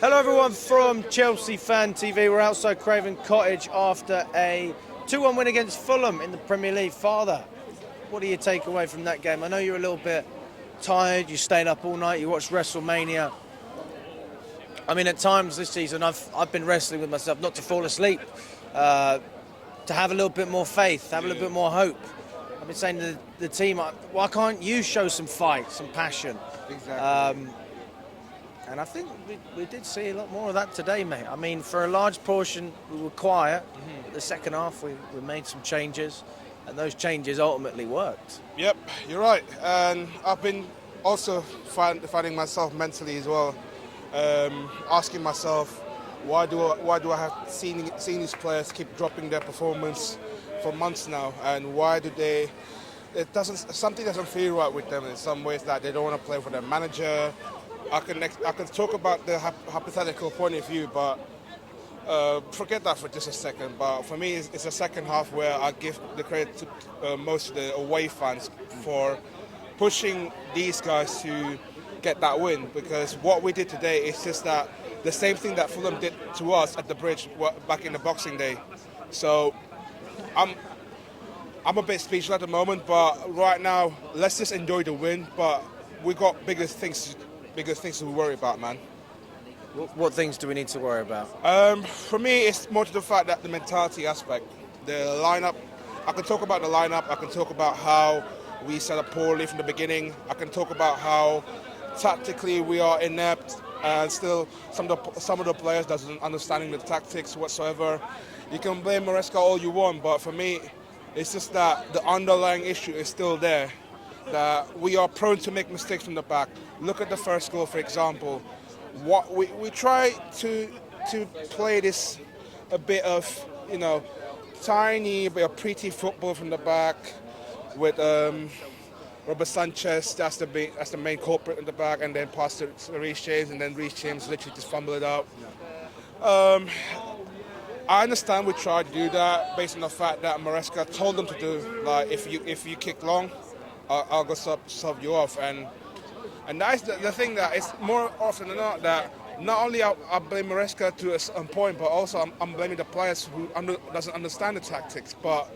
Hello everyone from Chelsea Fan TV. We're outside Craven Cottage after a 2-1 win against Fulham in the Premier League. Father, what do you take away from that game? I know you're a little bit tired, you stayed up all night, you watched WrestleMania. I mean, at times this season I've been wrestling with myself not to fall asleep, to have a little bit more faith, have a little bit more hope. I've been saying to the team, why can't you show some fight, some passion? Exactly. And I think we did see a lot more of that today, mate. I mean, for a large portion, we were quiet. But the second half, we made some changes, and those changes ultimately worked. Yep, you're right. And I've been also finding myself mentally as well, asking myself, why do I have seen these players keep dropping their performance for months now, and why do something doesn't feel right with them in some ways, that they don't want to play for their manager. I can talk about the hypothetical point of view, but forget that for just a second. But for me, it's the second half where I give the credit to most of the away fans for pushing these guys to get that win. Because what we did today is just that the same thing that Fulham did to us at the Bridge back in the Boxing Day. So I'm a bit speechless at the moment, but right now let's just enjoy the win. But we got bigger things to worry about, man. What things do we need to worry about? For me, it's more to the fact that the mentality aspect, the lineup. I can talk about the lineup. I can talk about how we set up poorly from the beginning. I can talk about how tactically we are inept, and still some of the players doesn't understanding the tactics whatsoever. You can blame Maresca all you want, but for me, it's just that the underlying issue is still there. That we are prone to make mistakes from the back. Look at the first goal, for example. What we try to play this a bit of, tiny bit of pretty football from the back with Robert Sanchez. That's the main culprit in the back, and then pass to Reece James, and then Reece James literally just fumble it out. I understand we tried to do that based on the fact that Maresca told them to do. Like, if you kick long, I'll go sub you off, and that's the thing, that it's more often than not that not only I blame Maresca to a certain point, but also I'm blaming the players who doesn't understand the tactics. But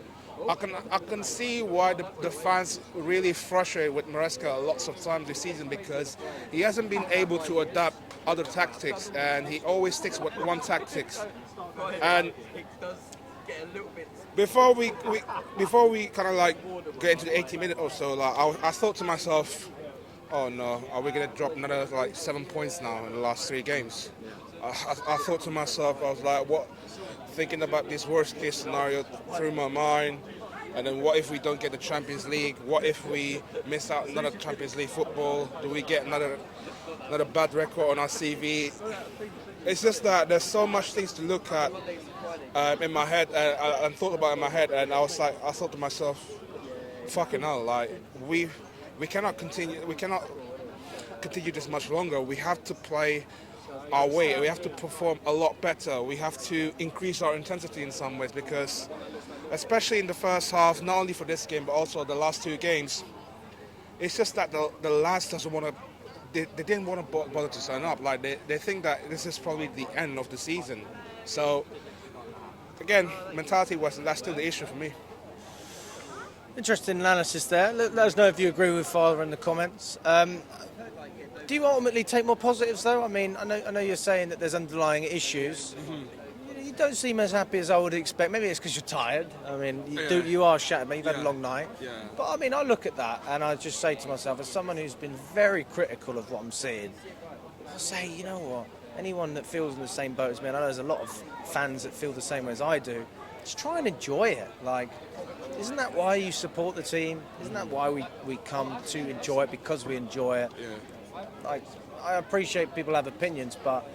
I can see why the fans really frustrated with Maresca lots of times this season, because he hasn't been able to adapt other tactics, and he always sticks with one tactics. And before we kind of like get into the 80 minutes or so, like I thought to myself, oh no, are we gonna drop another like 7 points now in the last 3 games? I thought to myself, I was like, what? Thinking about this worst case scenario through my mind, and then what if we don't get the Champions League? What if we miss out another Champions League football? Do we get another bad record on our CV? It's just that there's so much things to look at in my head, and thought about in my head, and I thought to myself, fucking hell, like we cannot continue this much longer. We have to play our way. We have to perform a lot better. We have to increase our intensity in some ways, because especially in the first half, not only for this game but also the last 2 games, it's just that the lads doesn't want to. They didn't want to bother to sign up. Like they think that this is probably the end of the season. So again, mentality-wise, that's still the issue for me. Interesting analysis there. Let us know if you agree with Father in the comments. Do you ultimately take more positives, though? I mean, I know you're saying that there's underlying issues. You don't seem as happy as I would expect. Maybe it's because you're tired. I mean, you are shattered, but you've had a long night. Yeah. But I mean, I look at that and I just say to myself, as someone who's been very critical of what I'm seeing, I say, you know what? Anyone that feels in the same boat as me, and I know there's a lot of fans that feel the same way as I do, just try and enjoy it. Like, isn't that why you support the team? Isn't that why we come to enjoy it, because we enjoy it? Yeah. Like, I appreciate people have opinions, but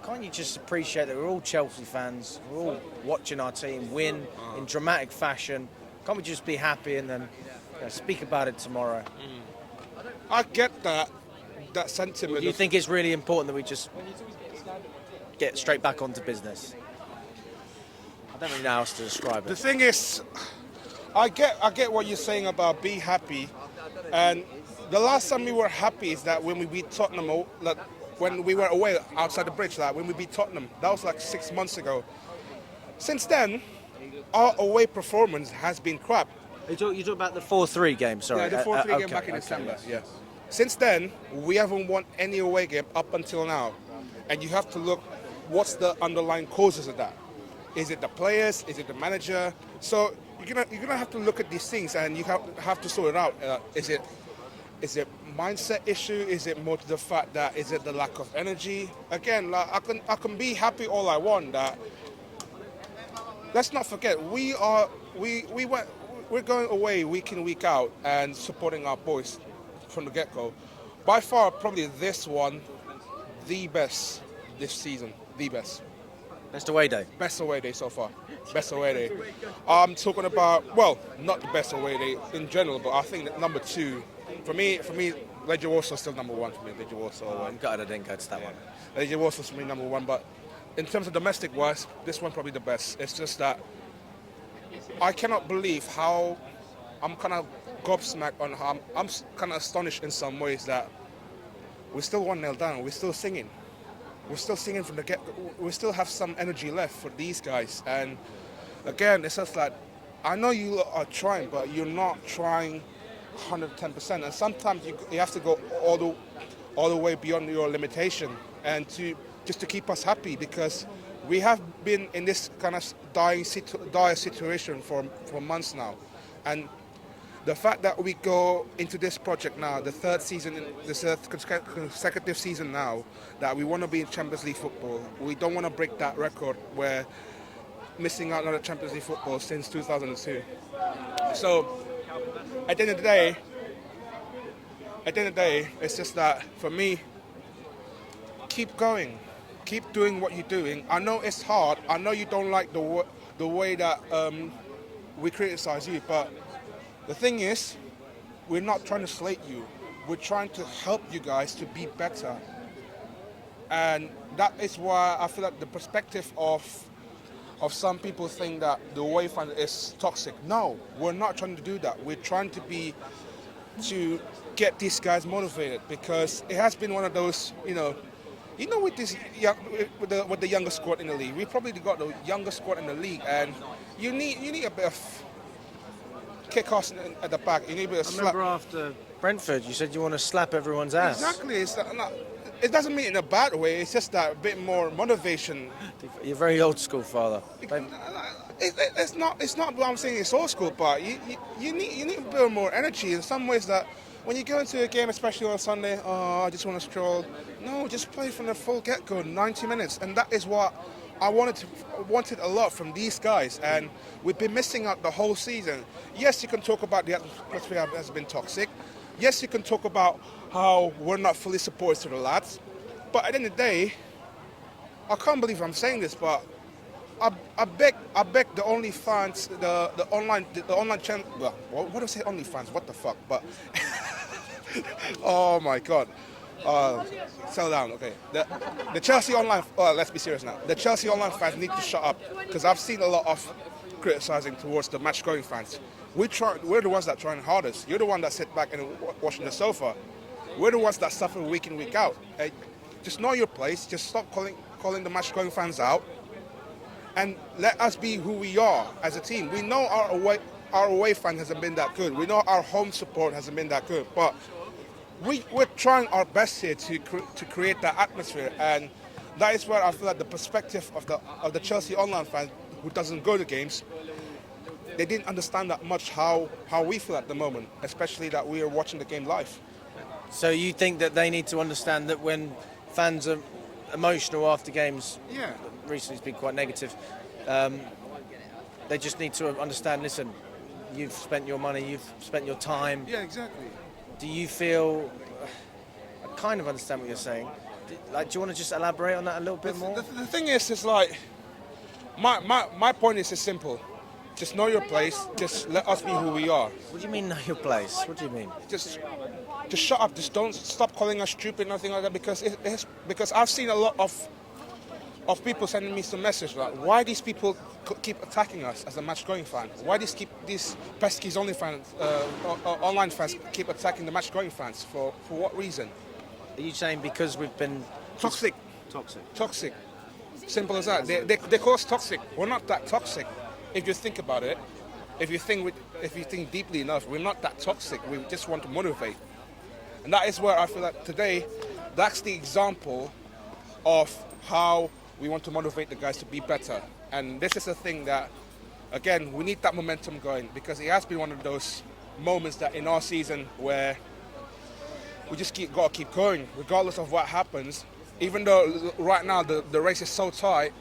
can't you just appreciate that we're all Chelsea fans, we're all watching our team win in dramatic fashion? Can't we just be happy and then speak about it tomorrow? I get that sentiment. Do you think it's really important that we just get straight back onto business? I don't really know how else to describe The it. thing is, I get what you're saying about be happy, and the last time we were happy is that when we beat Tottenham when we were away outside the bridge, like when we beat Tottenham. That was like 6 months ago. Since then, our away performance has been crap. You talk about the 4-3 game, sorry. Yeah, the 4-3 game okay, back in okay, December. yes. Yeah. Since then, we haven't won any away game up until now. And you have to look, what's the underlying causes of that? Is it the players? Is it the manager? So you're gonna have to look at these things, and you have to sort it out. Is it mindset issue? Is it more to the fact that is it the lack of energy? Again, like, I can be happy all I want. That let's not forget we're going away week in, week out and supporting our boys from the get-go. By far, probably this one, the best this season. The best. Best away day? Best away day so far. Best away day. I'm talking about, well, not the best away day in general, but I think that number 2, for me, Legia Warsaw is still number 1 for me. Legia Warsaw. I'm gutted I didn't go to that one. Legia Warsaw is for me number 1, but in terms of domestic-wise, this one probably the best. It's just that I cannot believe how I'm kind of gobsmacked on how I'm kind of astonished in some ways that we're still 1-0 down. We're still singing. We're still singing from the get. We still have some energy left for these guys. And again, it's just like, I know you are trying, but you're not trying 110%. And sometimes you have to go all the way beyond your limitation, and just to keep us happy, because we have been in this kind of dire situation for months now. And the fact that we go into this project now, the third consecutive season now, that we want to be in Champions League football. We don't want to break that record where missing out on the Champions League football since 2002. So at the end of the day, it's just that for me, keep going, keep doing what you're doing. I know it's hard. I know you don't like the way that we criticize you, but the thing is, we're not trying to slate you. We're trying to help you guys to be better. And that is why I feel like the perspective of some people think that the away fan is toxic. No, we're not trying to do that. We're trying to get these guys motivated, because it has been one of those, with this with the younger squad in the league. We probably got the youngest squad in the league, and you need a bit of kick us at the back. You need a bit of slap. I remember after Brentford, you said you want to slap everyone's ass. Exactly. It doesn't mean in a bad way. It's just that a bit more motivation. You're very old school, Father. It's not what I'm saying. It's old school, but you need a bit more energy in some ways. That when you go into a game, especially on Sunday, I just want to stroll. No, just play from the full get-go, 90 minutes, and that is what I wanted a lot from these guys, and we've been missing out the whole season. Yes, you can talk about the atmosphere has been toxic. Yes, you can talk about how we're not fully supported to the lads. But at the end of the day, I can't believe I'm saying this, but I beg the OnlyFans, the online channel. Well, what do I say, OnlyFans? What the fuck? But oh my God. Settle down, okay. The Chelsea online, let's be serious now. The Chelsea online fans need to shut up, because I've seen a lot of criticising towards the Matchgoing fans. We're the ones that are trying hardest. You're the one that sit back and watching the sofa. We're the ones that suffer week in, week out. Just know your place. Just stop calling the Matchgoing fans out, and let us be who we are as a team. We know our away fan hasn't been that good. We know our home support hasn't been that good, but we're trying our best here to create that atmosphere, and that is where I feel like the perspective of the Chelsea online fan who doesn't go to games, they didn't understand that much how we feel at the moment, especially that we are watching the game live. So you think that they need to understand that when fans are emotional after games, yeah, recently it's been quite negative, they just need to understand, listen, you've spent your money, you've spent your time. Yeah, exactly. Do you feel, I kind of understand what you're saying, do you want to just elaborate on that a little bit more? The thing is like, my point is simple. Just know your place, just let us be who we are. What do you mean know your place? What do you mean? Just shut up, just don't stop calling us stupid, nothing like that, because I've seen a lot of people sending me some message like, why these people keep attacking us as a Matchgoing fan? Why these pesky online fans keep attacking the Matchgoing fans? For what reason? Are you saying because we've been Toxic. Toxic. Toxic. Simple as that. They call us toxic. We're not that toxic. If you think about it, if you think deeply enough, we're not that toxic. We just want to motivate. And that is where I feel like today, that's the example of how we want to motivate the guys to be better. And this is a thing that, again, we need that momentum going, because it has been one of those moments that in our season where we just got to keep going, regardless of what happens. Even though right now the race is so tight,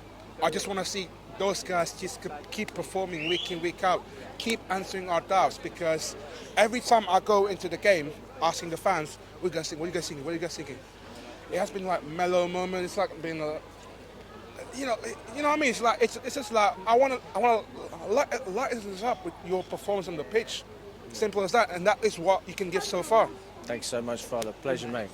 I just want to see those guys just keep performing week in, week out, keep answering our doubts, because every time I go into the game asking the fans, what are you guys thinking, what are you guys thinking, what are you guys thinking? It has been like mellow moments. It's like been you know what I mean. It's like it's just like I want to lighten this up with your performance on the pitch. Simple as that, and that is what you can give so far. Thanks so much, Father. Pleasure, mate.